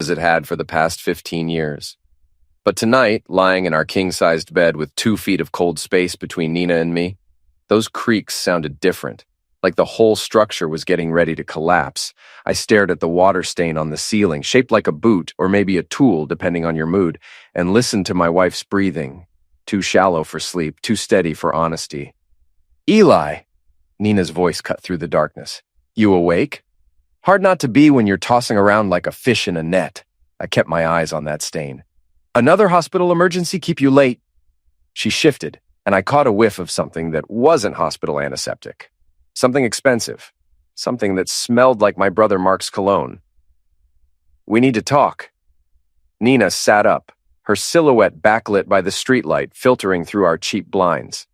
as it had for the past 15 years. But tonight, lying in our king-sized bed with 2 feet of cold space between Nina and me, those creaks sounded different, like the whole structure was getting ready to collapse. I stared at the water stain on the ceiling, shaped like a boot or maybe a tool, depending on your mood, and listened to my wife's breathing, too shallow for sleep, too steady for honesty. "Eli!" Nina's voice cut through the darkness. "You awake? Hard not to be when you're tossing around like a fish in a net." I kept my eyes on that stain. "Another hospital emergency keep you late?" She shifted, and I caught a whiff of something that wasn't hospital antiseptic. Something expensive. Something that smelled like my brother Mark's cologne. "We need to talk." Nina sat up, her silhouette backlit by the streetlight filtering through our cheap blinds.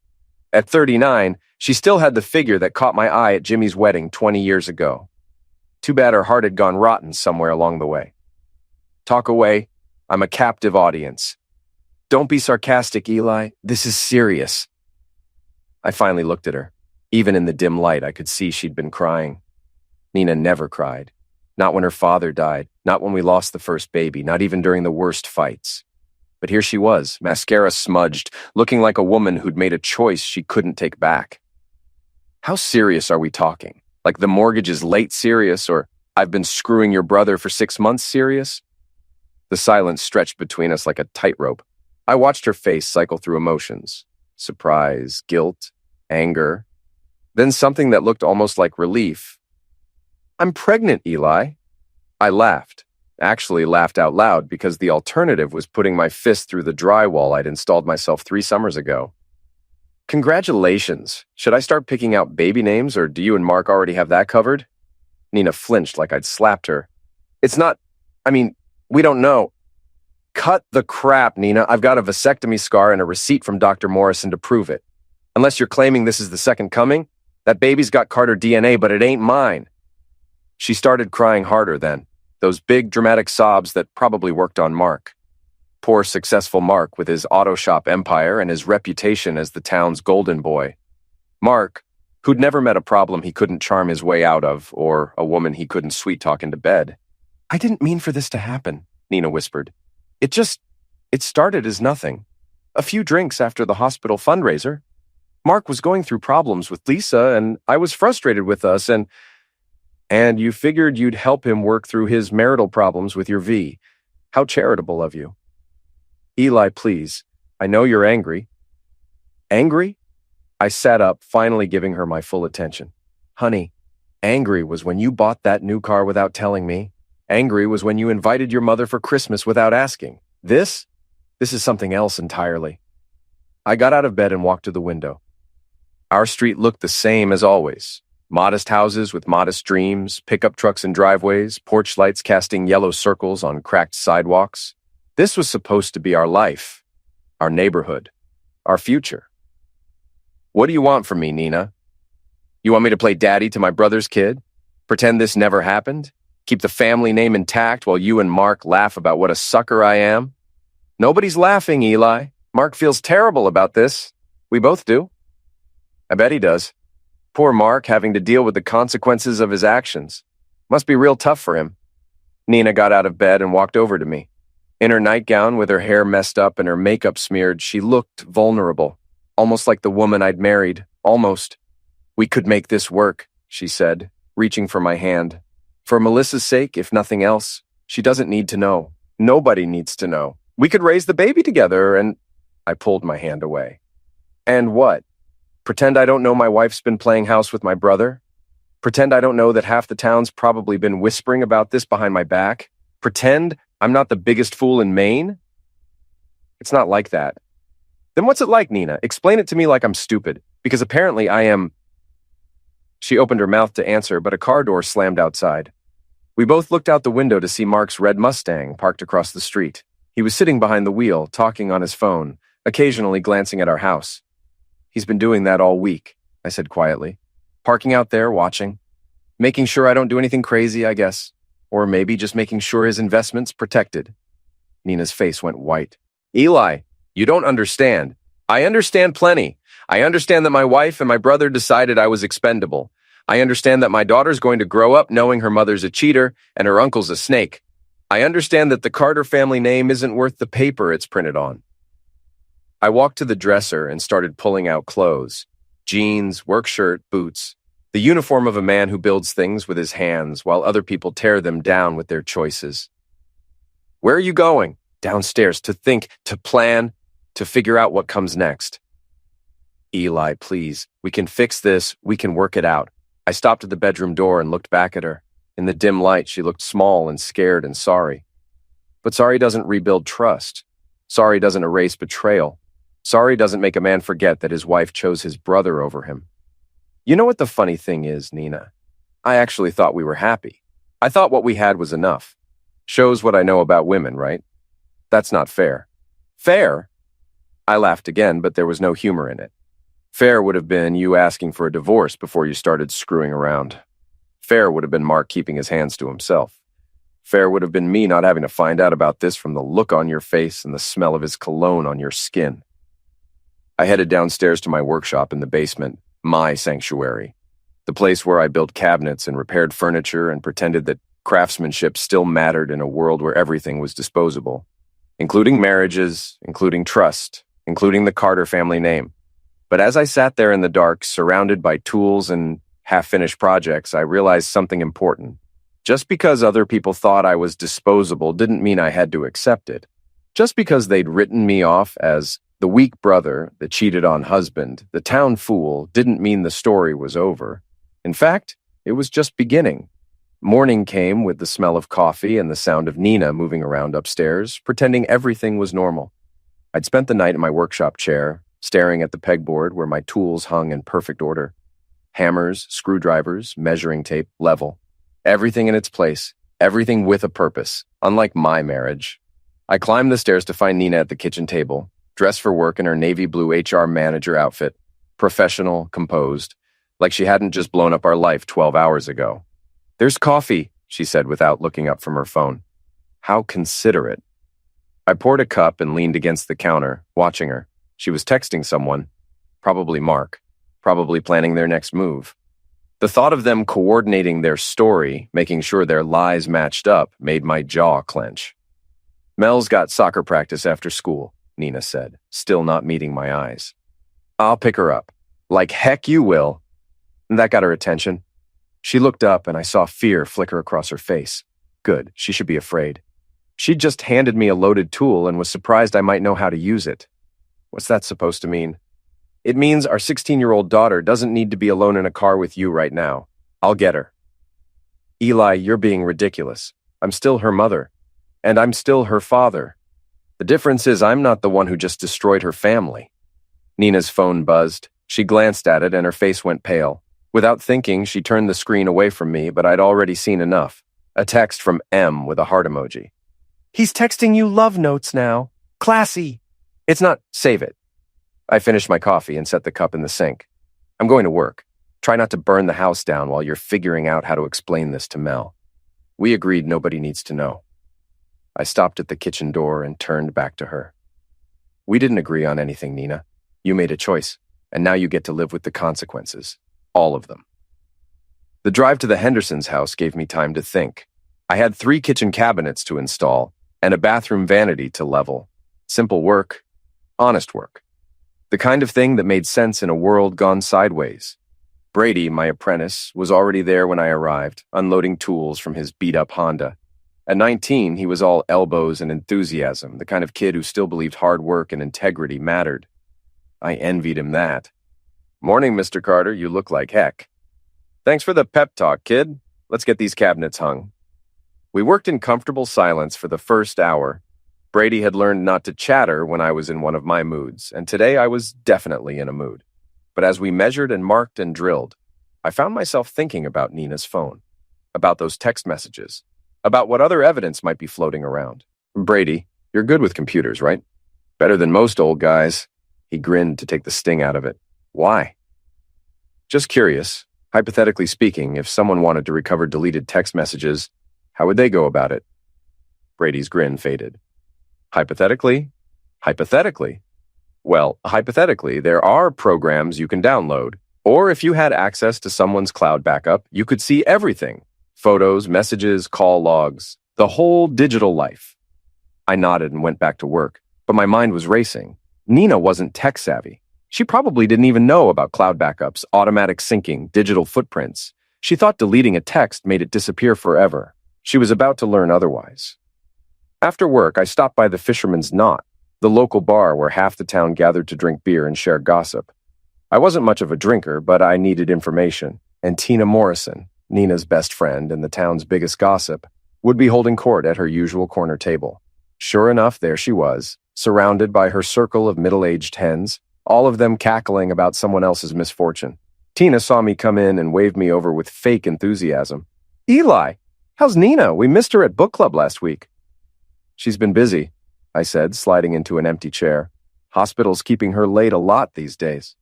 At 39, she still had the figure that caught my eye at Jimmy's wedding 20 years ago. Too bad her heart had gone rotten somewhere along the way. "Talk away. I'm a captive audience." "Don't be sarcastic, Eli. This is serious." I finally looked at her. Even in the dim light, I could see she'd been crying. Nina never cried. Not when her father died, not when we lost the first baby, not even during the worst fights. But here she was, mascara smudged, looking like a woman who'd made a choice she couldn't take back. "How serious are we talking? Like the mortgage is late serious, or I've been screwing your brother for 6 months serious?" The silence stretched between us like a tightrope. I watched her face cycle through emotions. Surprise, guilt, anger. Then something that looked almost like relief. "I'm pregnant, Eli." I laughed. Actually laughed out loud because the alternative was putting my fist through the drywall I'd installed myself 3 summers ago. "Congratulations. Should I start picking out baby names, or do you and Mark already have that covered?" Nina flinched like I'd slapped her. We don't know." "Cut the crap, Nina. I've got a vasectomy scar and a receipt from Dr. Morrison to prove it. Unless you're claiming this is the second coming, that baby's got Carter DNA, but it ain't mine." She started crying harder then, those big dramatic sobs that probably worked on Mark. Poor successful Mark with his auto shop empire and his reputation as the town's golden boy. Mark, who'd never met a problem he couldn't charm his way out of, or a woman he couldn't sweet-talk into bed. "I didn't mean for this to happen," Nina whispered. It started as nothing. A few drinks after the hospital fundraiser. Mark was going through problems with Lisa, and I was frustrated with us, and you figured you'd help him work through his marital problems with your V. How charitable of you." "Eli, please. I know you're angry." "Angry?" I sat up, finally giving her my full attention. "Honey, angry was when you bought that new car without telling me. Angry was when you invited your mother for Christmas without asking. This is something else entirely." I got out of bed and walked to the window. Our street looked the same as always. Modest houses with modest dreams, pickup trucks in driveways, porch lights casting yellow circles on cracked sidewalks. This was supposed to be our life, our neighborhood, our future. "What do you want from me, Nina? You want me to play daddy to my brother's kid? Pretend this never happened? Keep the family name intact while you and Mark laugh about what a sucker I am?" "Nobody's laughing, Eli. Mark feels terrible about this. We both do." "I bet he does. Poor Mark having to deal with the consequences of his actions. Must be real tough for him." Nina got out of bed and walked over to me. In her nightgown with her hair messed up and her makeup smeared, she looked vulnerable, almost like the woman I'd married, almost. "We could make this work," she said, reaching for my hand. "For Melissa's sake, if nothing else. She doesn't need to know. Nobody needs to know. We could raise the baby together and—" I pulled my hand away. "And what? Pretend I don't know my wife's been playing house with my brother? Pretend I don't know that half the town's probably been whispering about this behind my back? Pretend I'm not the biggest fool in Maine? It's not like that." "Then what's it like, Nina? Explain it to me like I'm stupid, because apparently I am—" She opened her mouth to answer, but a car door slammed outside. We both looked out the window to see Mark's red Mustang parked across the street. He was sitting behind the wheel, talking on his phone, occasionally glancing at our house. "He's been doing that all week," I said quietly. "Parking out there, watching. Making sure I don't do anything crazy, I guess. Or maybe just making sure his investment's protected." Nina's face went white. "Eli, you don't understand. I understand plenty. I understand that my wife and my brother decided I was expendable. I understand that my daughter's going to grow up knowing her mother's a cheater and her uncle's a snake. I understand that the Carter family name isn't worth the paper it's printed on. I walked to the dresser and started pulling out clothes. Jeans, work shirt, boots. The uniform of a man who builds things with his hands while other people tear them down with their choices. Where are you going? Downstairs, to think, to plan, to figure out what comes next. Eli, please. We can fix this. We can work it out. I stopped at the bedroom door and looked back at her. In the dim light, she looked small and scared and sorry. But sorry doesn't rebuild trust. Sorry doesn't erase betrayal. Sorry doesn't make a man forget that his wife chose his brother over him. You know what the funny thing is, Nina? I actually thought we were happy. I thought what we had was enough. Shows what I know about women, right? That's not fair. Fair? I laughed again, but there was no humor in it. Fair would have been you asking for a divorce before you started screwing around. Fair would have been Mark keeping his hands to himself. Fair would have been me not having to find out about this from the look on your face and the smell of his cologne on your skin. I headed downstairs to my workshop in the basement, my sanctuary, the place where I built cabinets and repaired furniture and pretended that craftsmanship still mattered in a world where everything was disposable, including marriages, including trust, including the Carter family name. But as I sat there in the dark, surrounded by tools and half-finished projects, I realized something important. Just because other people thought I was disposable didn't mean I had to accept it. Just because they'd written me off as the weak brother, the cheated on husband, the town fool, didn't mean the story was over. In fact, it was just beginning. Morning came with the smell of coffee and the sound of Nina moving around upstairs, pretending everything was normal. I'd spent the night in my workshop chair, staring at the pegboard where my tools hung in perfect order. Hammers, screwdrivers, measuring tape, level. Everything in its place, everything with a purpose, unlike my marriage. I climbed the stairs to find Nina at the kitchen table, dressed for work in her navy blue HR manager outfit, professional, composed, like she hadn't just blown up our life 12 hours ago. "There's coffee," she said without looking up from her phone. How considerate. I poured a cup and leaned against the counter, watching her. She was texting someone, probably Mark, probably planning their next move. The thought of them coordinating their story, making sure their lies matched up, made my jaw clench. "Mel's got soccer practice after school," Nina said, still not meeting my eyes. "I'll pick her up." "Like heck you will." That got her attention. She looked up and I saw fear flicker across her face. Good, she should be afraid. She'd just handed me a loaded tool and was surprised I might know how to use it. What's that supposed to mean? It means our 16-year-old daughter doesn't need to be alone in a car with you right now. I'll get her. Eli, you're being ridiculous. I'm still her mother. And I'm still her father. The difference is I'm not the one who just destroyed her family. Nina's phone buzzed. She glanced at it and her face went pale. Without thinking, she turned the screen away from me, but I'd already seen enough. A text from M with a heart emoji. "He's texting you love notes now. Classy." "It's not, save it." I finished my coffee and set the cup in the sink. "I'm going to work. Try not to burn the house down while you're figuring out how to explain this to Mel." We agreed nobody needs to know. I stopped at the kitchen door and turned back to her. "We didn't agree on anything, Nina. You made a choice, and now you get to live with the consequences. All of them." The drive to the Hendersons' house gave me time to think. I had 3 kitchen cabinets to install and a bathroom vanity to level. Simple work, honest work. The kind of thing that made sense in a world gone sideways. Brady, my apprentice, was already there when I arrived, unloading tools from his beat-up Honda. At 19, he was all elbows and enthusiasm, the kind of kid who still believed hard work and integrity mattered. I envied him that. "Morning, Mr. Carter, you look like heck." "Thanks for the pep talk, kid. Let's get these cabinets hung." We worked in comfortable silence for the first hour. Brady had learned not to chatter when I was in one of my moods, and today I was definitely in a mood. But as we measured and marked and drilled, I found myself thinking about Nina's phone, about those text messages, about what other evidence might be floating around. "Brady, you're good with computers, right?" "Better than most old guys." He grinned to take the sting out of it. "Why?" "Just curious. Hypothetically speaking, if someone wanted to recover deleted text messages, how would they go about it?" Brady's grin faded. Hypothetically? Hypothetically. Well, hypothetically, there are programs you can download. Or if you had access to someone's cloud backup, you could see everything. Photos, messages, call logs. The whole digital life. I nodded and went back to work, but my mind was racing. Nina wasn't tech savvy. She probably didn't even know about cloud backups, automatic syncing, digital footprints. She thought deleting a text made it disappear forever. She was about to learn otherwise. After work, I stopped by the Fisherman's Knot, the local bar where half the town gathered to drink beer and share gossip. I wasn't much of a drinker, but I needed information, and Tina Morrison, Nina's best friend and the town's biggest gossip, would be holding court at her usual corner table. Sure enough, there she was, surrounded by her circle of middle-aged hens, all of them cackling about someone else's misfortune. Tina saw me come in and waved me over with fake enthusiasm. "Eli, how's Nina? We missed her at book club last week." "She's been busy," I said, sliding into an empty chair. "Hospital's keeping her late a lot these days."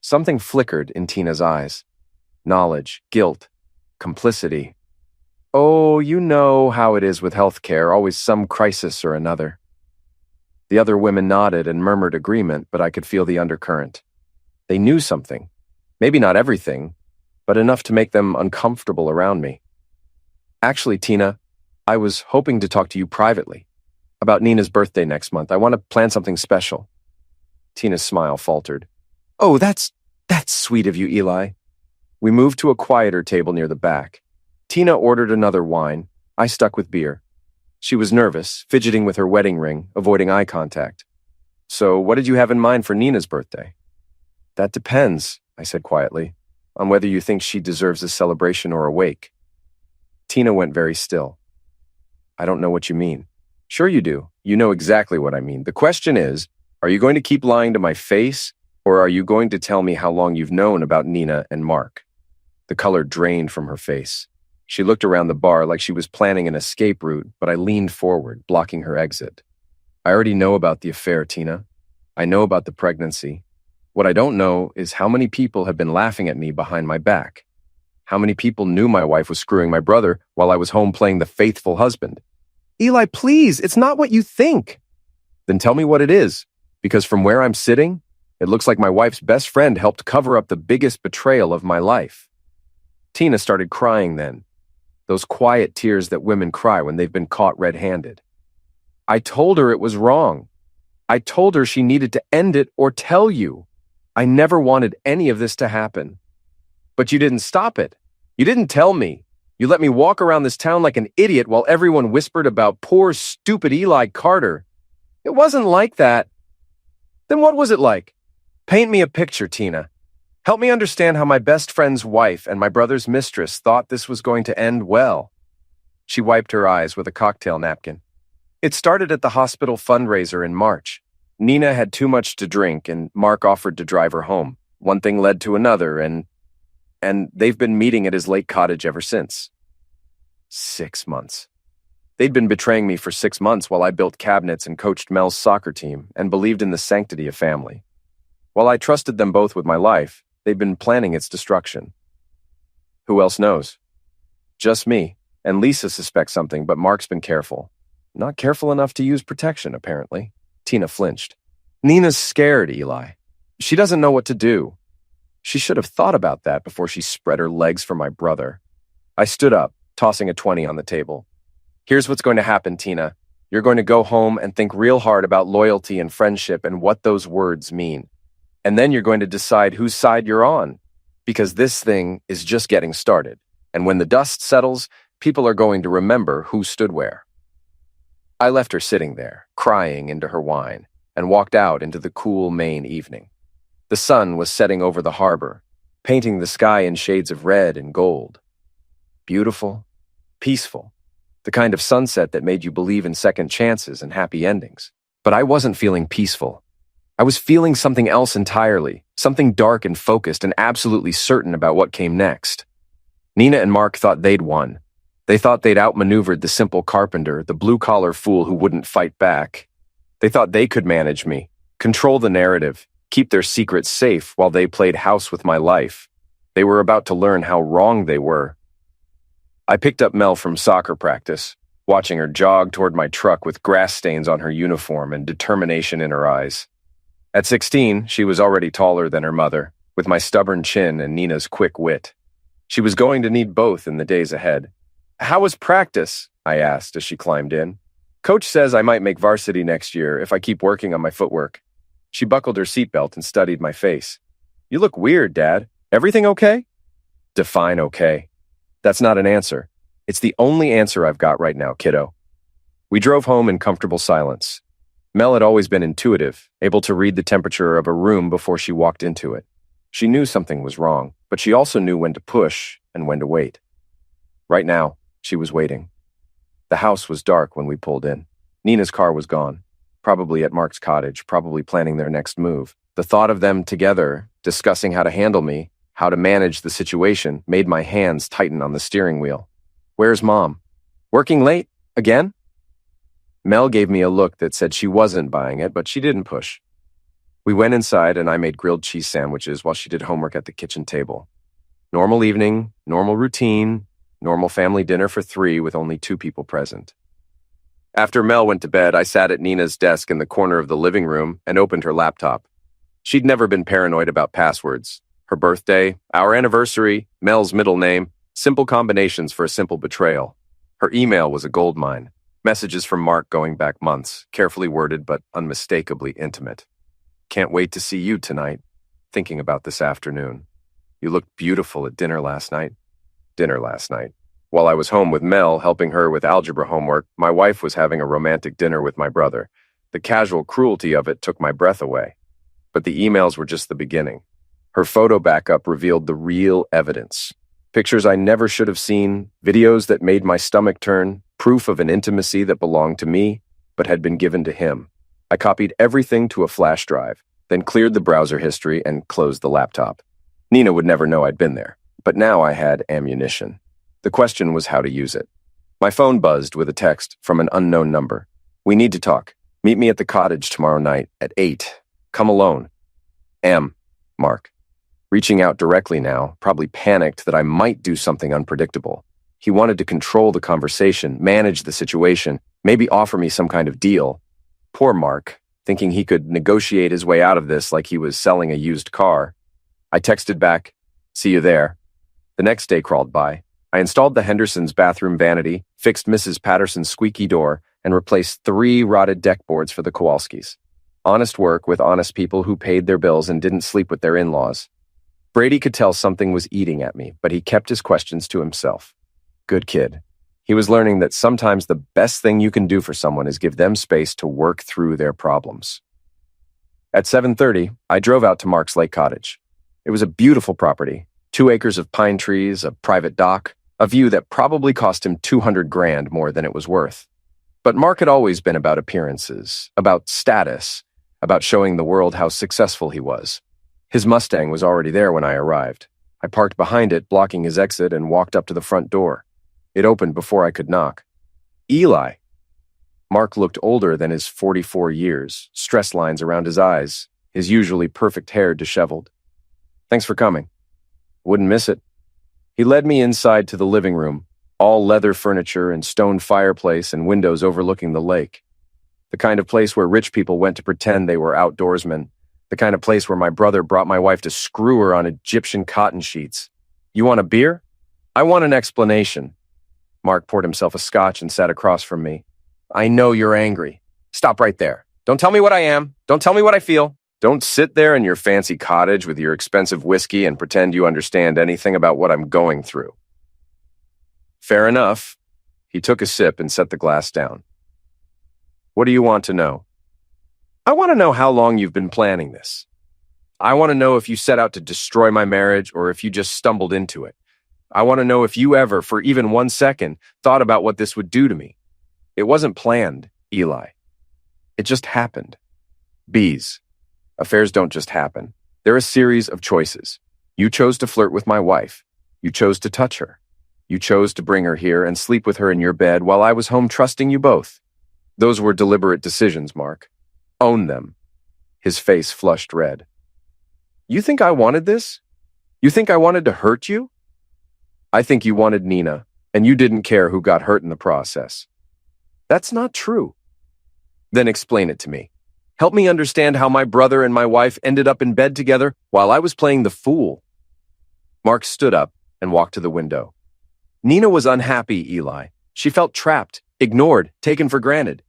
Something flickered in Tina's eyes. Knowledge, guilt, complicity. Oh, you know how it is with healthcare, always some crisis or another. The other women nodded and murmured agreement, but I could feel the undercurrent. They knew something. Maybe not everything, but enough to make them uncomfortable around me. "Actually, Tina, I was hoping to talk to you privately about Nina's birthday next month. I want to plan something special." Tina's smile faltered. "Oh, that's sweet of you, Eli." We moved to a quieter table near the back. Tina ordered another wine. I stuck with beer. She was nervous, fidgeting with her wedding ring, avoiding eye contact. "So, what did you have in mind for Nina's birthday?" "That depends," I said quietly, "on whether you think she deserves a celebration or a wake." Tina went very still. "I don't know what you mean." "Sure you do. You know exactly what I mean. The question is, are you going to keep lying to my face, or are you going to tell me how long you've known about Nina and Mark?" The color drained from her face. She looked around the bar like she was planning an escape route, but I leaned forward, blocking her exit. "I already know about the affair, Tina. I know about the pregnancy. What I don't know is how many people have been laughing at me behind my back. How many people knew my wife was screwing my brother while I was home playing the faithful husband?" "Eli, please, it's not what you think." "Then tell me what it is, because from where I'm sitting, it looks like my wife's best friend helped cover up the biggest betrayal of my life." Tina started crying then. Those quiet tears that women cry when they've been caught red-handed. "I told her it was wrong. I told her she needed to end it or tell you. I never wanted any of this to happen. But you didn't stop it. You didn't tell me. You let me walk around this town like an idiot while everyone whispered about poor, stupid Eli Carter. It wasn't like that." "Then what was it like? Paint me a picture, Tina. Help me understand how my best friend's wife and my brother's mistress thought this was going to end well." She wiped her eyes with a cocktail napkin. "It started at the hospital fundraiser in March. Nina had too much to drink and Mark offered to drive her home. One thing led to another and they've been meeting at his lake cottage ever since." 6 months. They'd been betraying me for 6 months while I built cabinets and coached Mel's soccer team and believed in the sanctity of family. While I trusted them both with my life, they've been planning its destruction. Who else knows? Just me, and Lisa suspects something, but Mark's been careful. Not careful enough to use protection, apparently. Tina flinched. "Nina's scared, Eli. She doesn't know what to do. She should have thought about that before she spread her legs for my brother." I stood up, tossing a 20 on the table. "Here's what's going to happen, Tina. You're going to go home and think real hard about loyalty and friendship and what those words mean. And then you're going to decide whose side you're on, because this thing is just getting started. And when the dust settles, people are going to remember who stood where." I left her sitting there, crying into her wine, and walked out into the cool Maine evening. The sun was setting over the harbor, painting the sky in shades of red and gold. Beautiful, peaceful, the kind of sunset that made you believe in second chances and happy endings. But I wasn't feeling peaceful. I was feeling something else entirely, something dark and focused and absolutely certain about what came next. Nina and Mark thought they'd won. They thought they'd outmaneuvered the simple carpenter, the blue-collar fool who wouldn't fight back. They thought they could manage me, control the narrative, keep their secrets safe while they played house with my life. They were about to learn how wrong they were. I picked up Mel from soccer practice, watching her jog toward my truck with grass stains on her uniform and determination in her eyes. At 16, she was already taller than her mother, with my stubborn chin and Nina's quick wit. She was going to need both in the days ahead. "How was practice?" I asked as she climbed in. Coach says I might make varsity next year if I keep working on my footwork. She buckled her seatbelt and studied my face. You look weird, Dad. Everything okay? Define okay. That's not an answer. It's the only answer I've got right now, kiddo. We drove home in comfortable silence. Mel had always been intuitive, able to read the temperature of a room before she walked into it. She knew something was wrong, but she also knew when to push and when to wait. Right now, she was waiting. The house was dark when we pulled in. Nina's car was gone, probably at Mark's cottage, probably planning their next move. The thought of them together, discussing how to handle me, how to manage the situation, made my hands tighten on the steering wheel. Where's Mom? Working late? Again? Mel gave me a look that said she wasn't buying it, but she didn't push. We went inside and I made grilled cheese sandwiches while she did homework at the kitchen table. Normal evening, normal routine, normal family dinner for 3 with only 2 people present. After Mel went to bed, I sat at Nina's desk in the corner of the living room and opened her laptop. She'd never been paranoid about passwords. Her birthday, our anniversary, Mel's middle name, simple combinations for a simple betrayal. Her email was a goldmine. Messages from Mark going back months, carefully worded but unmistakably intimate. Can't wait to see you tonight. Thinking about this afternoon. You looked beautiful at dinner last night. Dinner last night. While I was home with Mel, helping her with algebra homework, my wife was having a romantic dinner with my brother. The casual cruelty of it took my breath away. But the emails were just the beginning. Her photo backup revealed the real evidence. Pictures I never should have seen, videos that made my stomach turn, proof of an intimacy that belonged to me, but had been given to him. I copied everything to a flash drive, then cleared the browser history and closed the laptop. Nina would never know I'd been there, but now I had ammunition. The question was how to use it. My phone buzzed with a text from an unknown number. We need to talk. Meet me at the cottage tomorrow night at 8. Come alone. M. Mark. Reaching out directly now, probably panicked that I might do something unpredictable. He wanted to control the conversation, manage the situation, maybe offer me some kind of deal. Poor Mark, thinking he could negotiate his way out of this like he was selling a used car. I texted back, see you there. The next day crawled by. I installed the Henderson's bathroom vanity, fixed Mrs. Patterson's squeaky door, and replaced 3 rotted deck boards for the Kowalskis. Honest work with honest people who paid their bills and didn't sleep with their in-laws. Brady could tell something was eating at me, but he kept his questions to himself. Good kid. He was learning that sometimes the best thing you can do for someone is give them space to work through their problems. At 7:30, I drove out to Mark's lake cottage. It was a beautiful property, 2 acres of pine trees, a private dock, a view that probably cost him $200,000 more than it was worth. But Mark had always been about appearances, about status, about showing the world how successful he was. His Mustang was already there when I arrived. I parked behind it, blocking his exit, and walked up to the front door. It opened before I could knock. Eli. Mark looked older than his 44 years, stress lines around his eyes, his usually perfect hair disheveled. Thanks for coming. Wouldn't miss it. He led me inside to the living room, all leather furniture and stone fireplace and windows overlooking the lake. The kind of place where rich people went to pretend they were outdoorsmen. The kind of place where my brother brought my wife to screw her on Egyptian cotton sheets. You want a beer? I want an explanation. Mark poured himself a scotch and sat across from me. I know you're angry. Stop right there. Don't tell me what I am. Don't tell me what I feel. Don't sit there in your fancy cottage with your expensive whiskey and pretend you understand anything about what I'm going through. Fair enough. He took a sip and set the glass down. What do you want to know? I want to know how long you've been planning this. I want to know if you set out to destroy my marriage or if you just stumbled into it. I want to know if you ever, for even 1 second, thought about what this would do to me. It wasn't planned, Eli. It just happened. Bees. Affairs don't just happen. They're a series of choices. You chose to flirt with my wife. You chose to touch her. You chose to bring her here and sleep with her in your bed while I was home trusting you both. Those were deliberate decisions, Mark. Own them. His face flushed red. You think I wanted this? You think I wanted to hurt you? I think you wanted Nina, and you didn't care who got hurt in the process. That's not true. Then explain it to me. Help me understand how my brother and my wife ended up in bed together while I was playing the fool. Mark stood up and walked to the window. Nina was unhappy, Eli. She felt trapped. Ignored, taken for granted.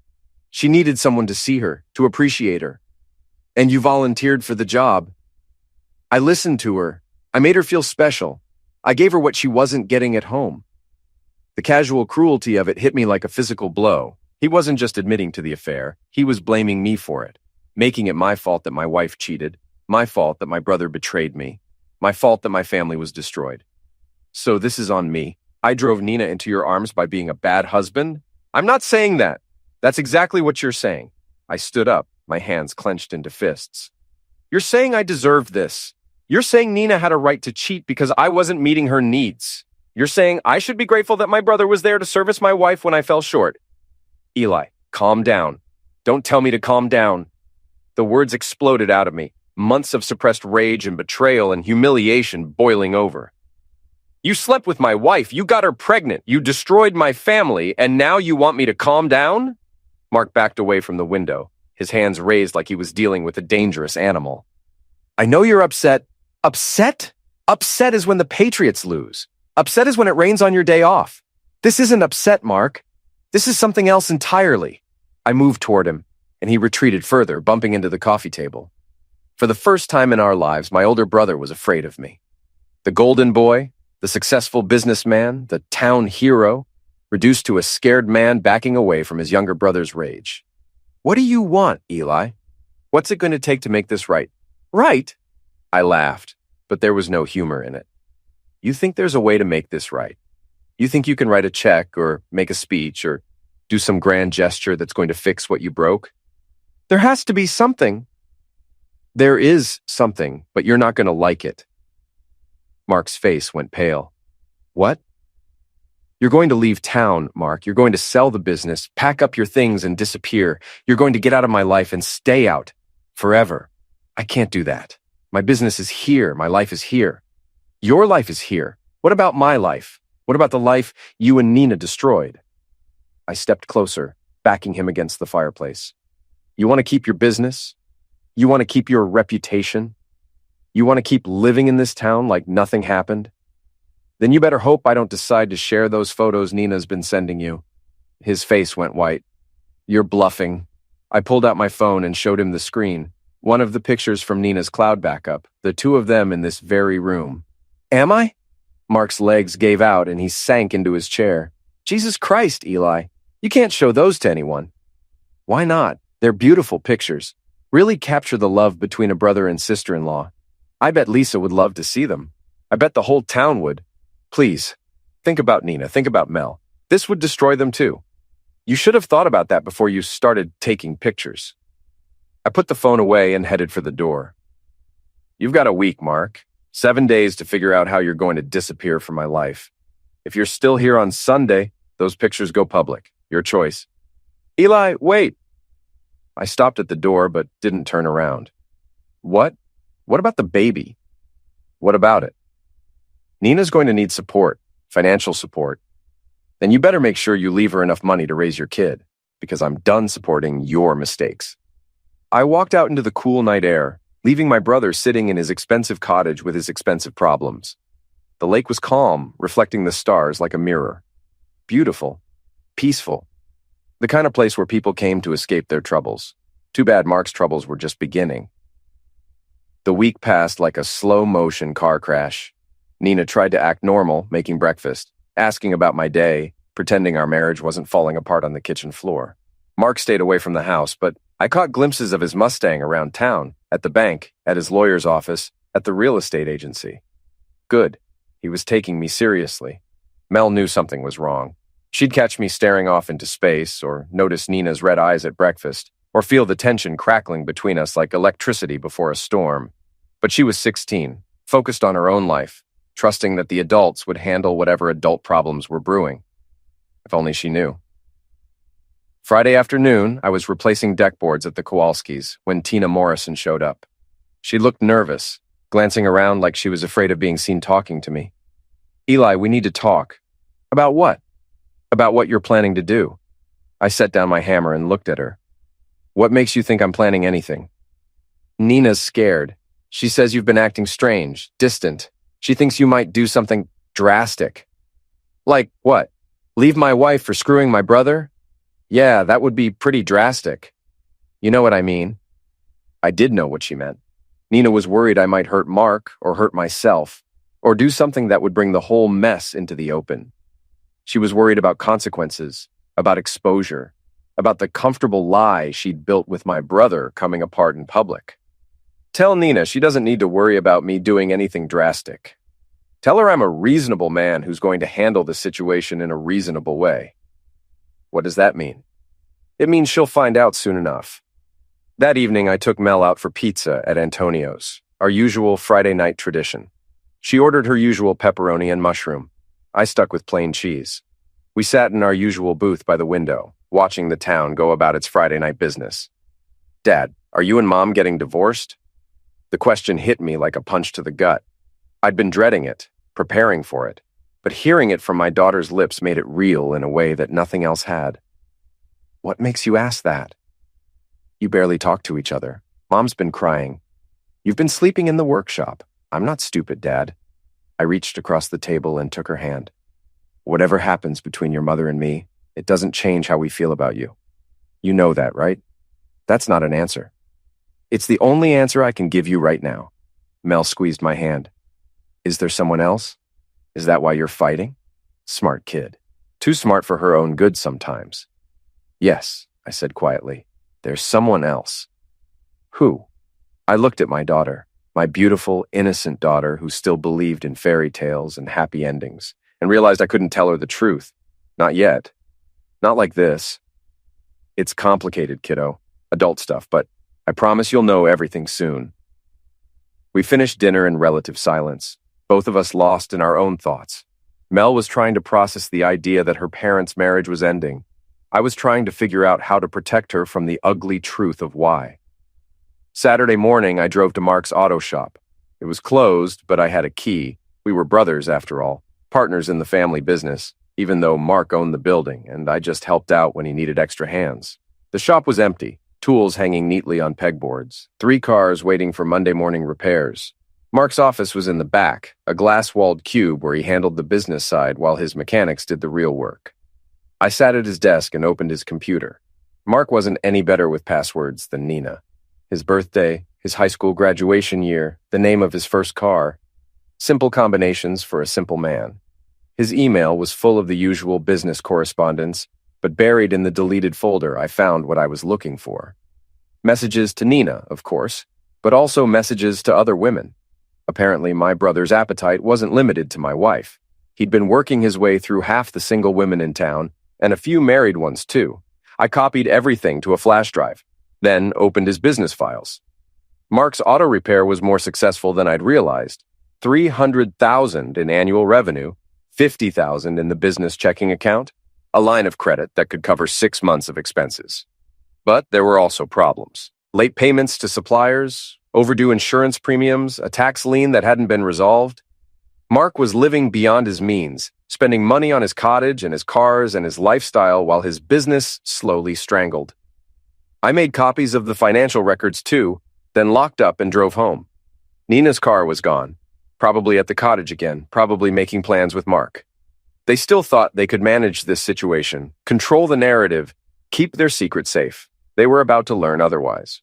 She needed someone to see her, to appreciate her. And you volunteered for the job. I listened to her. I made her feel special. I gave her what she wasn't getting at home. The casual cruelty of it hit me like a physical blow. He wasn't just admitting to the affair, he was blaming me for it, making it my fault that my wife cheated, my fault that my brother betrayed me, my fault that my family was destroyed. So this is on me. I drove Nina into your arms by being a bad husband? I'm not saying that. That's exactly what you're saying. I stood up, my hands clenched into fists. You're saying I deserved this. You're saying Nina had a right to cheat because I wasn't meeting her needs. You're saying I should be grateful that my brother was there to service my wife when I fell short. Eli, calm down. Don't tell me to calm down. The words exploded out of me, months of suppressed rage and betrayal and humiliation boiling over. You slept with my wife, you got her pregnant, you destroyed my family, and now you want me to calm down? Mark backed away from the window, his hands raised like he was dealing with a dangerous animal. I know you're upset. Upset? Upset is when the Patriots lose. Upset is when it rains on your day off. This isn't upset, Mark. This is something else entirely. I moved toward him, and he retreated further, bumping into the coffee table. For the first time in our lives, my older brother was afraid of me. The golden boy, the successful businessman, the town hero, reduced to a scared man backing away from his younger brother's rage. What do you want, Eli? What's it going to take to make this right? Right? I laughed, but there was no humor in it. You think there's a way to make this right? You think you can write a check or make a speech or do some grand gesture that's going to fix what you broke? There has to be something. There is something, but you're not going to like it. Mark's face went pale. What? You're going to leave town, Mark. You're going to sell the business, pack up your things and disappear. You're going to get out of my life and stay out forever. I can't do that. My business is here. My life is here. Your life is here. What about my life? What about the life you and Nina destroyed? I stepped closer, backing him against the fireplace. You want to keep your business? You want to keep your reputation? You want to keep living in this town like nothing happened? Then you better hope I don't decide to share those photos Nina's been sending you. His face went white. You're bluffing. I pulled out my phone and showed him the screen. One of the pictures from Nina's cloud backup, the two of them in this very room. Am I? Mark's legs gave out and he sank into his chair. Jesus Christ, Eli. You can't show those to anyone. Why not? They're beautiful pictures. Really capture the love between a brother and sister-in-law. I bet Lisa would love to see them. I bet the whole town would. Please, think about Nina. Think about Mel. This would destroy them too. You should have thought about that before you started taking pictures. I put the phone away and headed for the door. You've got a week, Mark. 7 days to figure out how you're going to disappear from my life. If you're still here on Sunday, those pictures go public. Your choice. Eli, wait. I stopped at the door but didn't turn around. What? What about the baby? What about it? Nina's going to need support, financial support. Then you better make sure you leave her enough money to raise your kid, because I'm done supporting your mistakes. I walked out into the cool night air, leaving my brother sitting in his expensive cottage with his expensive problems. The lake was calm, reflecting the stars like a mirror. Beautiful. Peaceful. The kind of place where people came to escape their troubles. Too bad Mark's troubles were just beginning. The week passed like a slow-motion car crash. Nina tried to act normal, making breakfast, asking about my day, pretending our marriage wasn't falling apart on the kitchen floor. Mark stayed away from the house, but I caught glimpses of his Mustang around town, at the bank, at his lawyer's office, at the real estate agency. Good. He was taking me seriously. Mel knew something was wrong. She'd catch me staring off into space, or notice Nina's red eyes at breakfast, or feel the tension crackling between us like electricity before a storm. But she was 16, focused on her own life, trusting that the adults would handle whatever adult problems were brewing. If only she knew. Friday afternoon, I was replacing deck boards at the Kowalskis when Tina Morrison showed up. She looked nervous, glancing around like she was afraid of being seen talking to me. Eli, we need to talk. About what? About what you're planning to do. I set down my hammer and looked at her. What makes you think I'm planning anything? Nina's scared. She says you've been acting strange, distant. She thinks you might do something drastic. Like what? Leave my wife for screwing my brother? Yeah, that would be pretty drastic. You know what I mean? I did know what she meant. Nina was worried I might hurt Mark or hurt myself, or do something that would bring the whole mess into the open. She was worried about consequences, about exposure, about the comfortable lie she'd built with my brother coming apart in public. Tell Nina she doesn't need to worry about me doing anything drastic. Tell her I'm a reasonable man who's going to handle the situation in a reasonable way. What does that mean? It means she'll find out soon enough. That evening, I took Mel out for pizza at Antonio's, our usual Friday night tradition. She ordered her usual pepperoni and mushroom. I stuck with plain cheese. We sat in our usual booth by the window, watching the town go about its Friday night business. Dad, are you and Mom getting divorced? The question hit me like a punch to the gut. I'd been dreading it, preparing for it, but hearing it from my daughter's lips made it real in a way that nothing else had. What makes you ask that? You barely talk to each other. Mom's been crying. You've been sleeping in the workshop. I'm not stupid, Dad. I reached across the table and took her hand. Whatever happens between your mother and me, it doesn't change how we feel about you. You know that, right? That's not an answer. It's the only answer I can give you right now. Mel squeezed my hand. Is there someone else? Is that why you're fighting? Smart kid. Too smart for her own good sometimes. Yes, I said quietly. There's someone else. Who? I looked at my daughter, my beautiful, innocent daughter who still believed in fairy tales and happy endings, and realized I couldn't tell her the truth. Not yet. Not like this. It's complicated, kiddo. Adult stuff, but I promise you'll know everything soon. We finished dinner in relative silence, both of us lost in our own thoughts. Mel was trying to process the idea that her parents' marriage was ending. I was trying to figure out how to protect her from the ugly truth of why. Saturday morning, I drove to Mark's auto shop. It was closed, but I had a key. We were brothers, after all, partners in the family business, even though Mark owned the building, and I just helped out when he needed extra hands. The shop was empty, tools hanging neatly on pegboards, 3 cars waiting for Monday morning repairs. Mark's office was in the back, a glass-walled cube where he handled the business side while his mechanics did the real work. I sat at his desk and opened his computer. Mark wasn't any better with passwords than Nina. His birthday, his high school graduation year, the name of his first car. Simple combinations for a simple man. His email was full of the usual business correspondence, but buried in the deleted folder I found what I was looking for. Messages to Nina, of course, but also messages to other women. Apparently, my brother's appetite wasn't limited to my wife. He'd been working his way through half the single women in town, and a few married ones too. I copied everything to a flash drive, then opened his business files. Mark's auto repair was more successful than I'd realized. $300,000 in annual revenue, $50,000 in the business checking account, a line of credit that could cover 6 months of expenses. But there were also problems. Late payments to suppliers, overdue insurance premiums, a tax lien that hadn't been resolved. Mark was living beyond his means, spending money on his cottage and his cars and his lifestyle while his business slowly strangled. I made copies of the financial records too, then locked up and drove home. Nina's car was gone, probably at the cottage again, probably making plans with Mark. They still thought they could manage this situation, control the narrative, keep their secret safe. They were about to learn otherwise.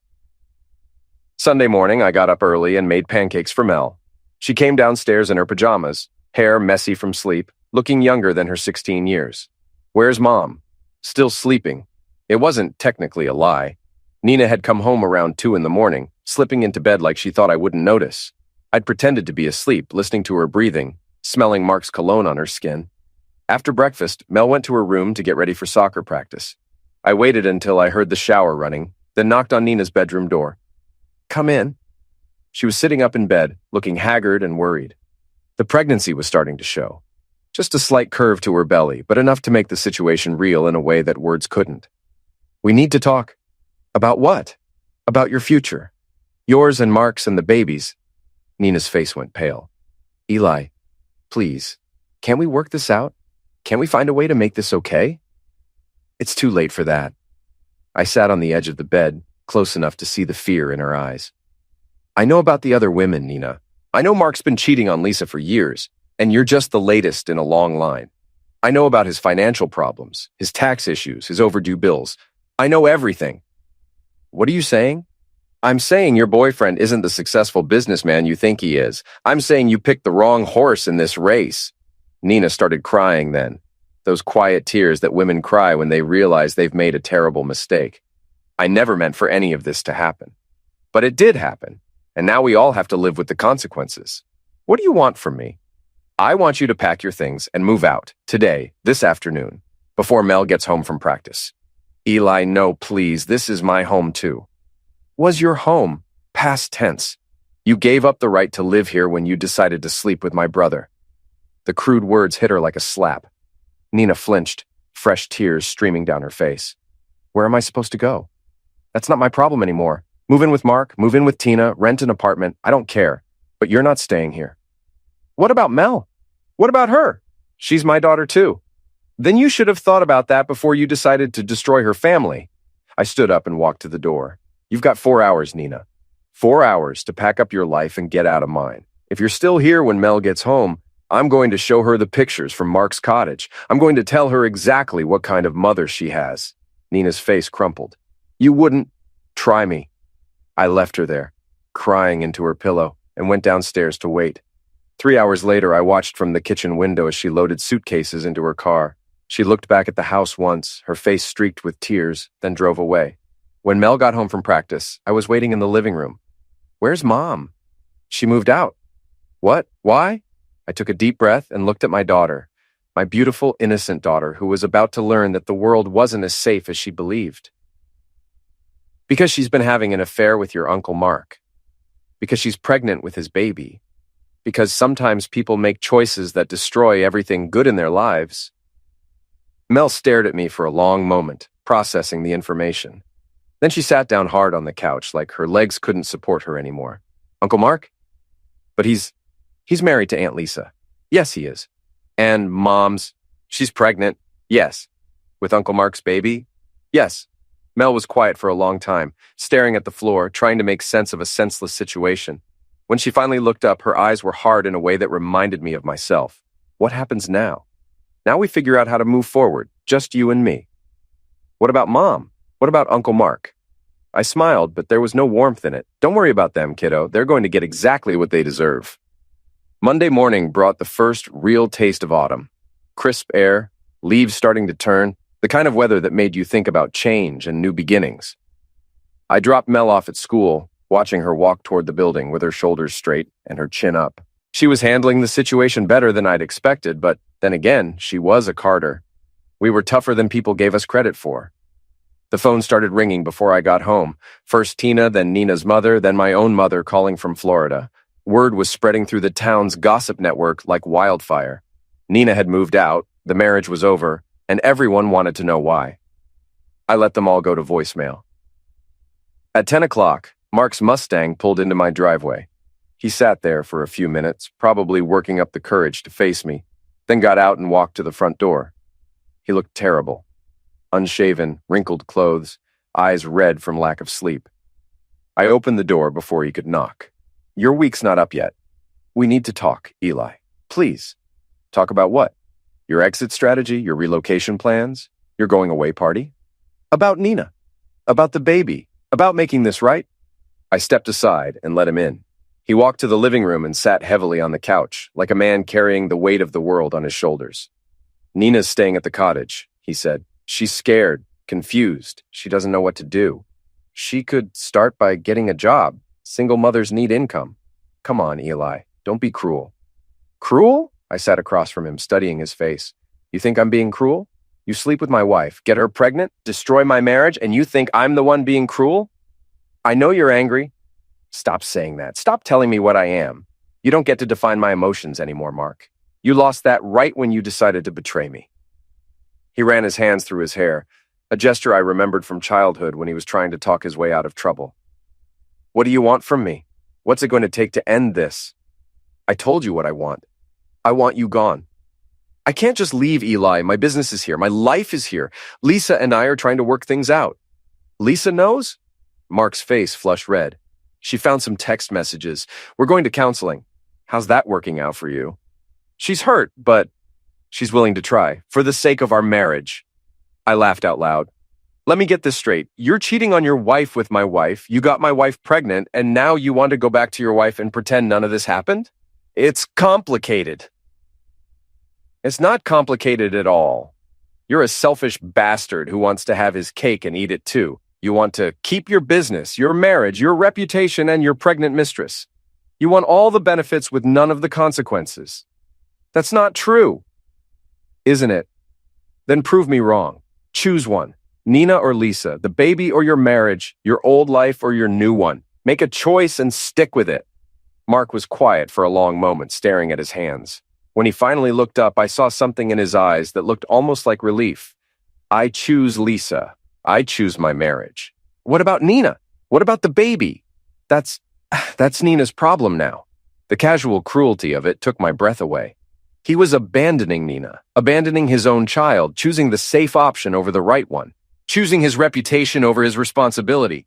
Sunday morning, I got up early and made pancakes for Mel. She came downstairs in her pajamas, hair messy from sleep, looking younger than her 16 years. Where's Mom? Still sleeping. It wasn't technically a lie. Nina had come home around 2 in the morning, slipping into bed like she thought I wouldn't notice. I'd pretended to be asleep, listening to her breathing, smelling Mark's cologne on her skin. After breakfast, Mel went to her room to get ready for soccer practice. I waited until I heard the shower running, then knocked on Nina's bedroom door. Come in. She was sitting up in bed, looking haggard and worried. The pregnancy was starting to show. Just a slight curve to her belly, but enough to make the situation real in a way that words couldn't. We need to talk. About what? About your future. Yours and Mark's and the baby's. Nina's face went pale. Eli, please, can't we work this out? Can't we find a way to make this okay? It's too late for that. I sat on the edge of the bed, close enough to see the fear in her eyes. I know about the other women, Nina. I know Mark's been cheating on Lisa for years, and you're just the latest in a long line. I know about his financial problems, his tax issues, his overdue bills. I know everything. What are you saying? I'm saying your boyfriend isn't the successful businessman you think he is. I'm saying you picked the wrong horse in this race. Nina started crying then. Those quiet tears that women cry when they realize they've made a terrible mistake. I never meant for any of this to happen. But it did happen, and now we all have to live with the consequences. What do you want from me? I want you to pack your things and move out, today, this afternoon, before Mel gets home from practice. Eli, no, please, this is my home too. Was your home, past tense. You gave up the right to live here when you decided to sleep with my brother. The crude words hit her like a slap. Nina flinched, fresh tears streaming down her face. Where am I supposed to go? That's not my problem anymore. Move in with Mark, move in with Tina, rent an apartment. I don't care. But you're not staying here. What about Mel? What about her? She's my daughter too. Then you should have thought about that before you decided to destroy her family. I stood up and walked to the door. You've got 4 hours, Nina. 4 hours to pack up your life and get out of mine. If you're still here when Mel gets home, I'm going to show her the pictures from Mark's cottage. I'm going to tell her exactly what kind of mother she has. Nina's face crumpled. You wouldn't try me. I left her there, crying into her pillow, and went downstairs to wait. 3 hours later, I watched from the kitchen window as she loaded suitcases into her car. She looked back at the house once, her face streaked with tears, then drove away. When Mel got home from practice, I was waiting in the living room. Where's Mom? She moved out. What? Why? I took a deep breath and looked at my daughter, my beautiful, innocent daughter who was about to learn that the world wasn't as safe as she believed. Because she's been having an affair with your Uncle Mark. Because she's pregnant with his baby. Because sometimes people make choices that destroy everything good in their lives. Mel stared at me for a long moment, processing the information. Then she sat down hard on the couch like her legs couldn't support her anymore. Uncle Mark? But he's married to Aunt Lisa. Yes, he is. And she's pregnant. Yes. With Uncle Mark's baby? Yes. Mel was quiet for a long time, staring at the floor, trying to make sense of a senseless situation. When she finally looked up, her eyes were hard in a way that reminded me of myself. What happens now? Now we figure out how to move forward, just you and me. What about Mom? What about Uncle Mark? I smiled, but there was no warmth in it. Don't worry about them, kiddo. They're going to get exactly what they deserve. Monday morning brought the first real taste of autumn. Crisp air, leaves starting to turn, the kind of weather that made you think about change and new beginnings. I dropped Mel off at school, watching her walk toward the building with her shoulders straight and her chin up. She was handling the situation better than I'd expected, but then again, she was a Carter. We were tougher than people gave us credit for. The phone started ringing before I got home. First Tina, then Nina's mother, then my own mother calling from Florida. Word was spreading through the town's gossip network like wildfire. Nina had moved out, the marriage was over, and everyone wanted to know why. I let them all go to voicemail. At 10 o'clock, Mark's Mustang pulled into my driveway. He sat there for a few minutes, probably working up the courage to face me, then got out and walked to the front door. He looked terrible. Unshaven, wrinkled clothes, eyes red from lack of sleep. I opened the door before he could knock. Your week's not up yet. We need to talk, Eli. Please. Talk about what? Your exit strategy, your relocation plans, your going away party? About Nina. About the baby. About making this right? I stepped aside and let him in. He walked to the living room and sat heavily on the couch, like a man carrying the weight of the world on his shoulders. Nina's staying at the cottage, he said. She's scared, confused. She doesn't know what to do. She could start by getting a job. Single mothers need income. Come on, Eli. Don't be cruel. Cruel? I sat across from him, studying his face. You think I'm being cruel? You sleep with my wife, get her pregnant, destroy my marriage, and you think I'm the one being cruel? I know you're angry. Stop saying that. Stop telling me what I am. You don't get to define my emotions anymore, Mark. You lost that right when you decided to betray me. He ran his hands through his hair, a gesture I remembered from childhood when he was trying to talk his way out of trouble. What do you want from me? What's it going to take to end this? I told you what I want. I want you gone. I can't just leave, Eli. My business is here. My life is here. Lisa and I are trying to work things out. Lisa knows? Mark's face flushed red. She found some text messages. We're going to counseling. How's that working out for you? She's hurt, but She's willing to try, for the sake of our marriage. I laughed out loud. Let me get this straight. You're cheating on your wife with my wife, you got my wife pregnant, and now you want to go back to your wife and pretend none of this happened? It's complicated. It's not complicated at all. You're a selfish bastard who wants to have his cake and eat it too. You want to keep your business, your marriage, your reputation, and your pregnant mistress. You want all the benefits with none of the consequences. That's not true. Isn't it? Then prove me wrong. Choose one. Nina or Lisa, the baby or your marriage, your old life or your new one. Make a choice and stick with it. Mark was quiet for a long moment, staring at his hands. When he finally looked up, I saw something in his eyes that looked almost like relief. I choose Lisa. I choose my marriage. What about Nina? What about the baby? That's Nina's problem now. The casual cruelty of it took my breath away. He was abandoning Nina, abandoning his own child, choosing the safe option over the right one, choosing his reputation over his responsibility.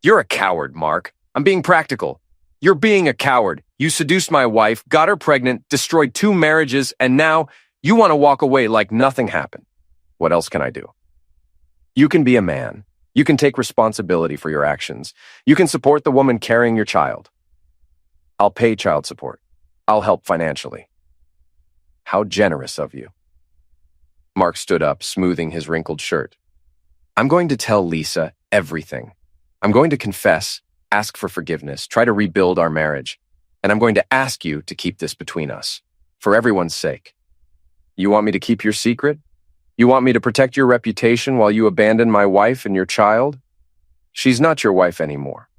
You're a coward, Mark. I'm being practical. You're being a coward. You seduced my wife, got her pregnant, destroyed 2 marriages, and now you want to walk away like nothing happened. What else can I do? You can be a man. You can take responsibility for your actions. You can support the woman carrying your child. I'll pay child support. I'll help financially. How generous of you. Mark stood up, smoothing his wrinkled shirt. I'm going to tell Lisa everything. I'm going to confess, ask for forgiveness, try to rebuild our marriage. And I'm going to ask you to keep this between us, for everyone's sake. You want me to keep your secret? You want me to protect your reputation while you abandon my wife and your child? She's not your wife anymore.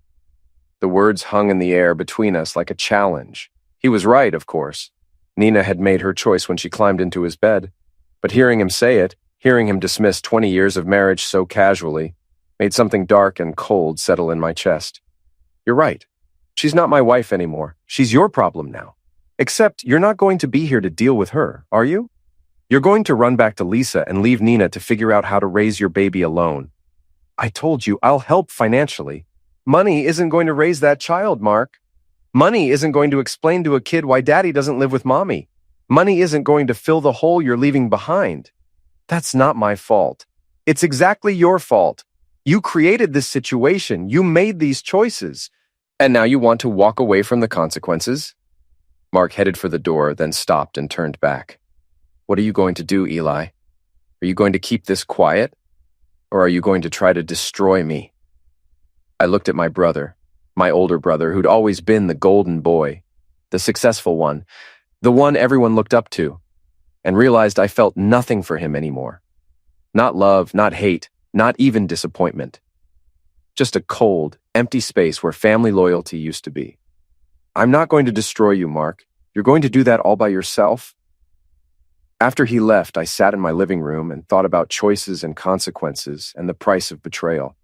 The words hung in the air between us like a challenge. He was right, of course. Nina had made her choice when she climbed into his bed. But hearing him say it, hearing him dismiss 20 years of marriage so casually, made something dark and cold settle in my chest. You're right. She's not my wife anymore. She's your problem now. Except you're not going to be here to deal with her, are you? You're going to run back to Lisa and leave Nina to figure out how to raise your baby alone. I told you I'll help financially. Money isn't going to raise that child, Mark. Money isn't going to explain to a kid why daddy doesn't live with mommy. Money isn't going to fill the hole you're leaving behind. That's not my fault. It's exactly your fault. You created this situation. You made these choices. And now you want to walk away from the consequences? Mark headed for the door, then stopped and turned back. What are you going to do, Eli? Are you going to keep this quiet? Or are you going to try to destroy me? I looked at my brother, my older brother, who'd always been the golden boy, the successful one, the one everyone looked up to, and realized I felt nothing for him anymore. Not love, not hate, not even disappointment. Just a cold, empty space where family loyalty used to be. I'm not going to destroy you, Mark. You're going to do that all by yourself? After he left, I sat in my living room and thought about choices and consequences and the price of betrayal.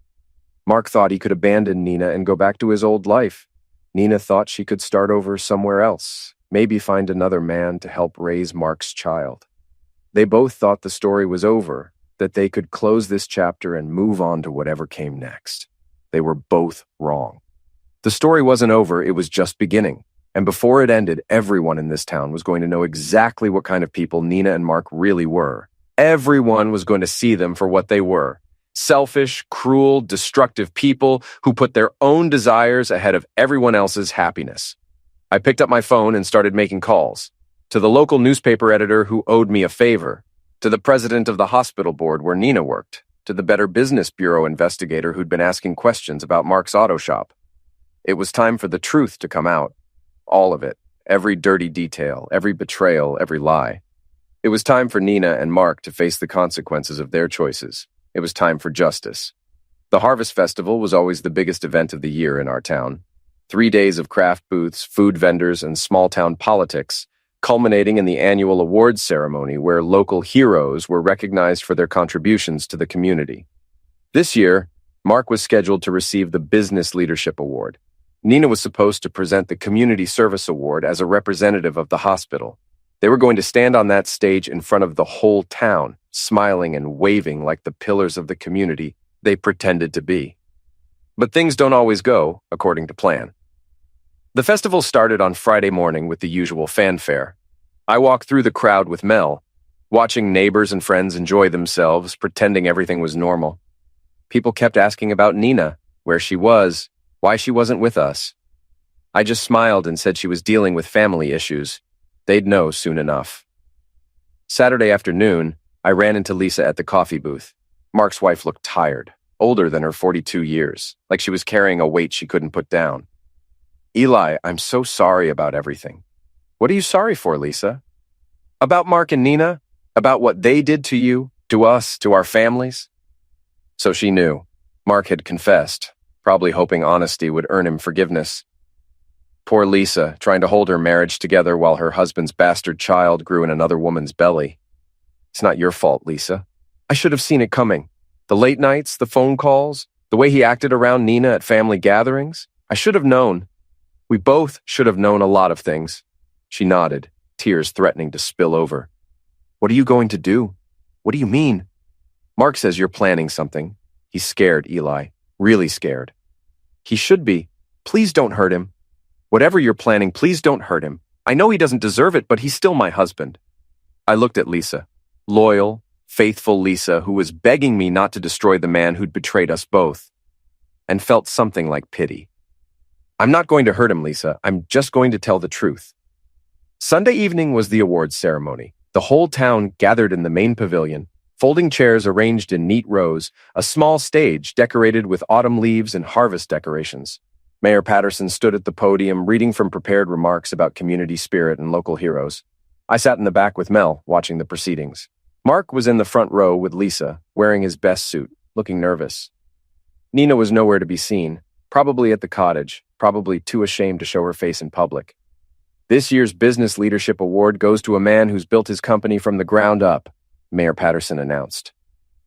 Mark thought he could abandon Nina and go back to his old life. Nina thought she could start over somewhere else, maybe find another man to help raise Mark's child. They both thought the story was over, that they could close this chapter and move on to whatever came next. They were both wrong. The story wasn't over, it was just beginning. And before it ended, everyone in this town was going to know exactly what kind of people Nina and Mark really were. Everyone was going to see them for what they were. Selfish, cruel, destructive people who put their own desires ahead of everyone else's happiness. I picked up my phone and started making calls. To the local newspaper editor who owed me a favor. To the president of the hospital board where Nina worked. To the Better Business Bureau investigator who'd been asking questions about Mark's auto shop. It was time for the truth to come out. All of it. Every dirty detail, every betrayal, every lie. It was time for Nina and Mark to face the consequences of their choices. It was time for justice. The Harvest Festival was always the biggest event of the year in our town. 3 days of craft booths, food vendors, and small-town politics, culminating in the annual awards ceremony where local heroes were recognized for their contributions to the community. This year, Mark was scheduled to receive the Business Leadership Award. Nina was supposed to present the Community Service Award as a representative of the hospital. They were going to stand on that stage in front of the whole town, smiling and waving like the pillars of the community they pretended to be. But things don't always go according to plan. The festival started on Friday morning with the usual fanfare. I walked through the crowd with Mel. watching neighbors and friends enjoy themselves, pretending everything was normal. People kept asking about Nina, where she was, why she wasn't with us. I just smiled and said she was dealing with family issues. They'd know soon enough. Saturday afternoon, I ran into Lisa at the coffee booth. Mark's wife looked tired, older than her 42 years, like she was carrying a weight she couldn't put down. Eli, I'm so sorry about everything. What are you sorry for, Lisa? About Mark and Nina? About what they did to you, to us, to our families? So she knew. Mark had confessed, probably hoping honesty would earn him forgiveness. Poor Lisa, trying to hold her marriage together while her husband's bastard child grew in another woman's belly. It's not your fault, Lisa. I should have seen it coming. The late nights, the phone calls, the way he acted around Nina at family gatherings. I should have known. We both should have known a lot of things. She nodded, tears threatening to spill over. What are you going to do? What do you mean? Mark says you're planning something. He's scared, Eli. Really scared. He should be. Please don't hurt him. Whatever you're planning, please don't hurt him. I know he doesn't deserve it, but he's still my husband. I looked at Lisa. Loyal, faithful Lisa, who was begging me not to destroy the man who'd betrayed us both, and felt something like pity. I'm not going to hurt him, Lisa. I'm just going to tell the truth. Sunday evening was the awards ceremony. The whole town gathered in the main pavilion, folding chairs arranged in neat rows, a small stage decorated with autumn leaves and harvest decorations. Mayor Patterson stood at the podium, reading from prepared remarks about community spirit and local heroes. I sat in the back with Mel, watching the proceedings. Mark was in the front row with Lisa, wearing his best suit, looking nervous. Nina was nowhere to be seen, probably at the cottage, probably too ashamed to show her face in public. This year's Business Leadership Award goes to a man who's built his company from the ground up, Mayor Patterson announced.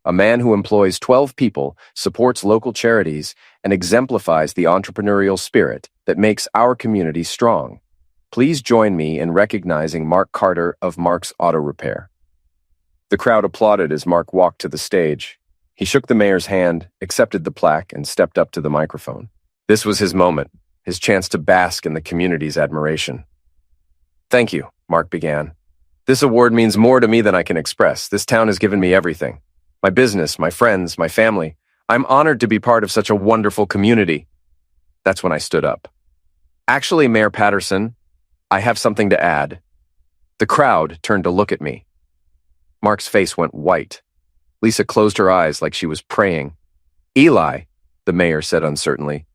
A man who employs 12 people, supports local charities, and exemplifies the entrepreneurial spirit that makes our community strong. Please join me in recognizing Mark Carter of Mark's Auto Repair. The crowd applauded as Mark walked to the stage. He shook the mayor's hand, accepted the plaque, and stepped up to the microphone. This was his moment, his chance to bask in the community's admiration. Thank you, Mark began. This award means more to me than I can express. This town has given me everything. My business, my friends, my family. I'm honored to be part of such a wonderful community. That's when I stood up. Actually, Mayor Patterson, I have something to add. The crowd turned to look at me. Mark's face went white. Lisa closed her eyes like she was praying. Eli, the mayor said uncertainly,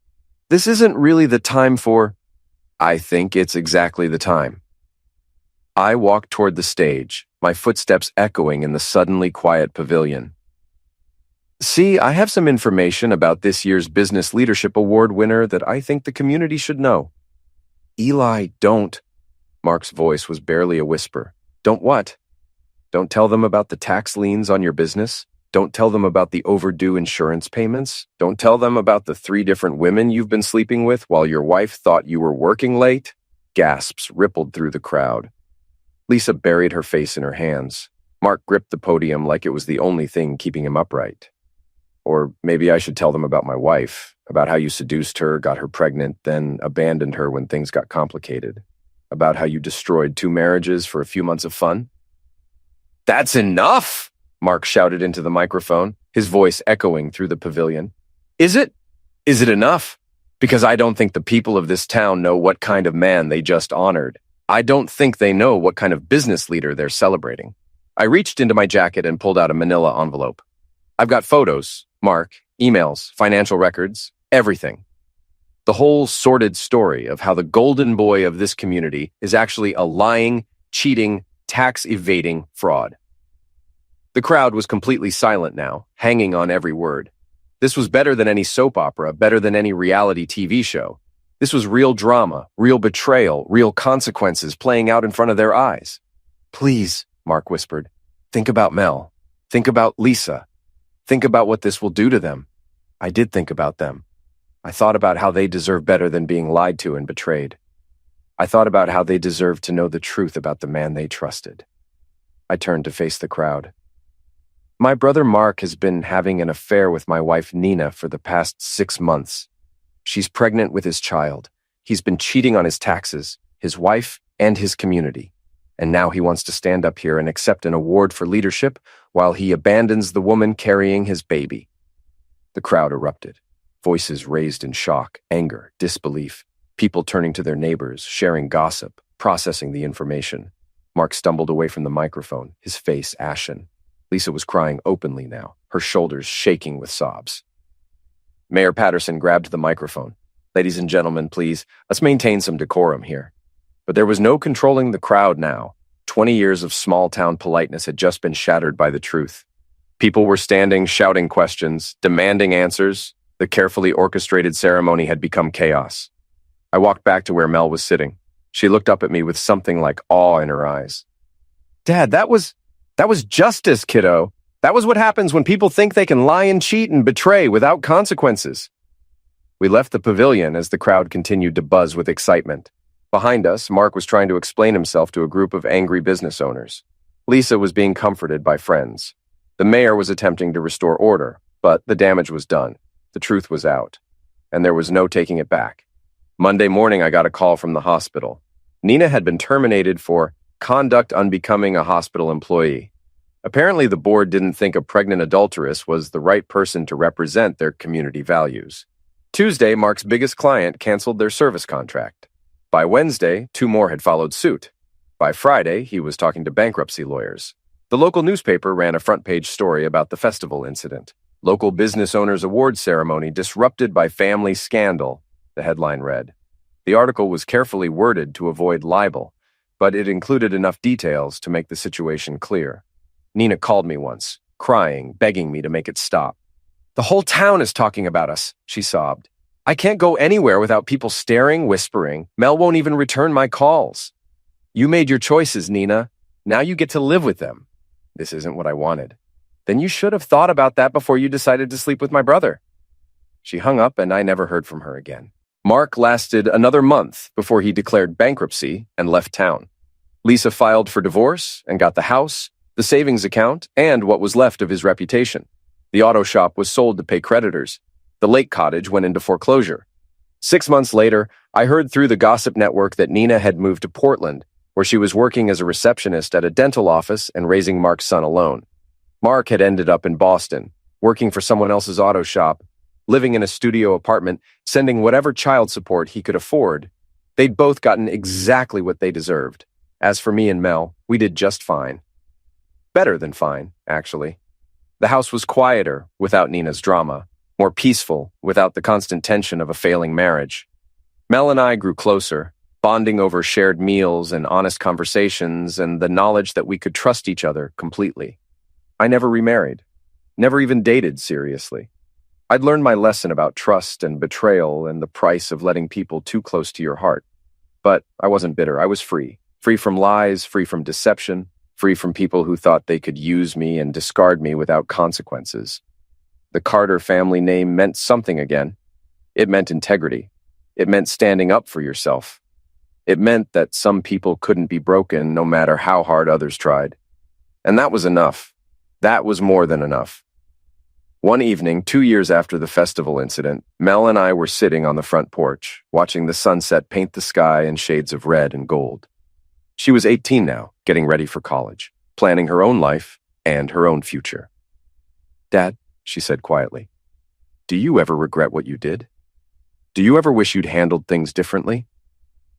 this isn't really the time for... I think it's exactly the time. I walked toward the stage, my footsteps echoing in the suddenly quiet pavilion. See, I have some information about this year's Business Leadership Award winner that I think the community should know. Eli, don't. Mark's voice was barely a whisper. Don't what? Don't tell them about the tax liens on your business? Don't tell them about the overdue insurance payments? Don't tell them about the 3 different women you've been sleeping with while your wife thought you were working late? Gasps rippled through the crowd. Lisa buried her face in her hands. Mark gripped the podium like it was the only thing keeping him upright. Or maybe I should tell them about my wife, about how you seduced her, got her pregnant, then abandoned her when things got complicated. About how you destroyed 2 marriages for a few months of fun. That's enough! Mark shouted into the microphone, his voice echoing through the pavilion. Is it? Is it enough? Because I don't think the people of this town know what kind of man they just honored. I don't think they know what kind of business leader they're celebrating. I reached into my jacket and pulled out a manila envelope. I've got photos, Mark, emails, financial records, everything. The whole sordid story of how the golden boy of this community is actually a lying, cheating, tax-evading fraud. The crowd was completely silent now, hanging on every word. This was better than any soap opera, better than any reality TV show. This was real drama, real betrayal, real consequences playing out in front of their eyes. Please, Mark whispered, think about Mel. Think about Lisa. Think about what this will do to them. I did think about them. I thought about how they deserve better than being lied to and betrayed. I thought about how they deserve to know the truth about the man they trusted. I turned to face the crowd. My brother Mark has been having an affair with my wife Nina for the past 6 months. She's pregnant with his child. He's been cheating on his taxes, his wife, and his community. And now he wants to stand up here and accept an award for leadership while he abandons the woman carrying his baby. The crowd erupted. Voices raised in shock, anger, disbelief. People turning to their neighbors, sharing gossip, processing the information. Mark stumbled away from the microphone, his face ashen. Lisa was crying openly now, her shoulders shaking with sobs. Mayor Patterson grabbed the microphone. "Ladies and gentlemen, please, let's maintain some decorum here." But there was no controlling the crowd now. 20 years of small-town politeness had just been shattered by the truth. People were standing, shouting questions, demanding answers. The carefully orchestrated ceremony had become chaos. I walked back to where Mel was sitting. She looked up at me with something like awe in her eyes. "Dad, that was justice, kiddo. That was what happens when people think they can lie and cheat and betray without consequences." We left the pavilion as the crowd continued to buzz with excitement. Behind us, Mark was trying to explain himself to a group of angry business owners. Lisa was being comforted by friends. The mayor was attempting to restore order, but the damage was done. The truth was out, and there was no taking it back. Monday morning, I got a call from the hospital. Nina had been terminated for conduct unbecoming a hospital employee. Apparently, the board didn't think a pregnant adulteress was the right person to represent their community values. Tuesday, Mark's biggest client canceled their service contract. By Wednesday, 2 more had followed suit. By Friday, he was talking to bankruptcy lawyers. The local newspaper ran a front-page story about the festival incident. "Local Business Owners Award Ceremony Disrupted by Family Scandal," the headline read. The article was carefully worded to avoid libel, but it included enough details to make the situation clear. Nina called me once, crying, begging me to make it stop. "The whole town is talking about us," she sobbed. "I can't go anywhere without people staring, whispering. Mel won't even return my calls." "You made your choices, Nina. Now you get to live with them." "This isn't what I wanted." "Then you should have thought about that before you decided to sleep with my brother." She hung up and I never heard from her again. Mark lasted another month before he declared bankruptcy and left town. Lisa filed for divorce and got the house, the savings account, and what was left of his reputation. The auto shop was sold to pay creditors. The lake cottage went into foreclosure. 6 months later, I heard through the gossip network that Nina had moved to Portland, where she was working as a receptionist at a dental office and raising Mark's son alone. Mark had ended up in Boston, working for someone else's auto shop, living in a studio apartment, sending whatever child support he could afford. They'd both gotten exactly what they deserved. As for me and Mel, we did just fine. Better than fine, actually. The house was quieter without Nina's drama, more peaceful without the constant tension of a failing marriage. Mel and I grew closer, bonding over shared meals and honest conversations and the knowledge that we could trust each other completely. I never remarried, never even dated seriously. I'd learned my lesson about trust and betrayal and the price of letting people too close to your heart. But I wasn't bitter. I was free. Free from lies, free from deception, free from people who thought they could use me and discard me without consequences. The Carter family name meant something again. It meant integrity. It meant standing up for yourself. It meant that some people couldn't be broken no matter how hard others tried. And that was enough. That was more than enough. One evening, 2 years after the festival incident, Mel and I were sitting on the front porch, watching the sunset paint the sky in shades of red and gold. She was 18 now, getting ready for college, planning her own life and her own future. "Dad," she said quietly, "do you ever regret what you did? Do you ever wish you'd handled things differently?"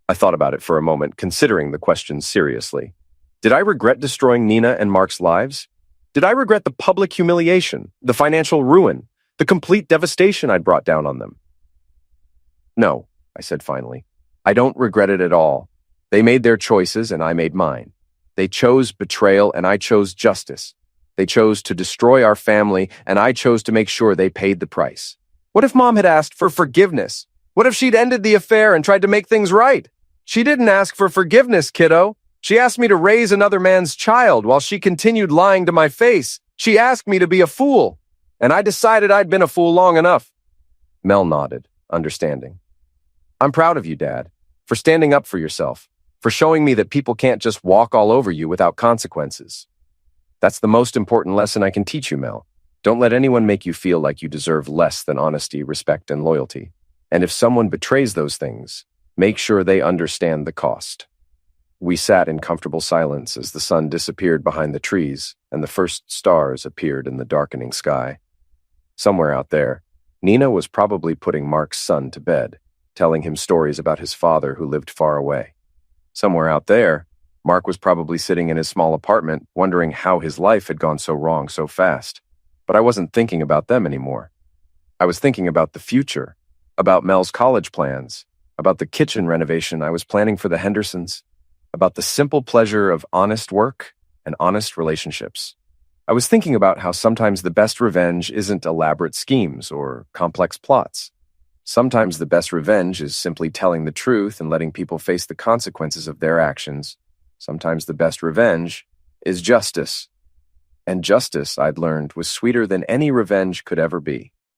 I thought about it for a moment, considering the question seriously. Did I regret destroying Nina and Mark's lives? Did I regret the public humiliation, the financial ruin, the complete devastation I'd brought down on them? "No," I said finally. "I don't regret it at all. They made their choices and I made mine. They chose betrayal and I chose justice. They chose to destroy our family and I chose to make sure they paid the price. What if Mom had asked for forgiveness? What if she'd ended the affair and tried to make things right? She didn't ask for forgiveness, kiddo. She asked me to raise another man's child while she continued lying to my face. She asked me to be a fool, and I decided I'd been a fool long enough." Mel nodded, understanding. "I'm proud of you, Dad, for standing up for yourself, for showing me that people can't just walk all over you without consequences. That's the most important lesson I can teach you, Mel. Don't let anyone make you feel like you deserve less than honesty, respect, and loyalty. And if someone betrays those things, make sure they understand the cost." We sat in comfortable silence as the sun disappeared behind the trees and the first stars appeared in the darkening sky. Somewhere out there, Nina was probably putting Mark's son to bed, telling him stories about his father who lived far away. Somewhere out there, Mark was probably sitting in his small apartment, wondering how his life had gone so wrong so fast. But I wasn't thinking about them anymore. I was thinking about the future, about Mel's college plans, about the kitchen renovation I was planning for the Hendersons, about the simple pleasure of honest work and honest relationships. I was thinking about how sometimes the best revenge isn't elaborate schemes or complex plots. Sometimes the best revenge is simply telling the truth and letting people face the consequences of their actions. Sometimes the best revenge is justice. And justice, I'd learned, was sweeter than any revenge could ever be.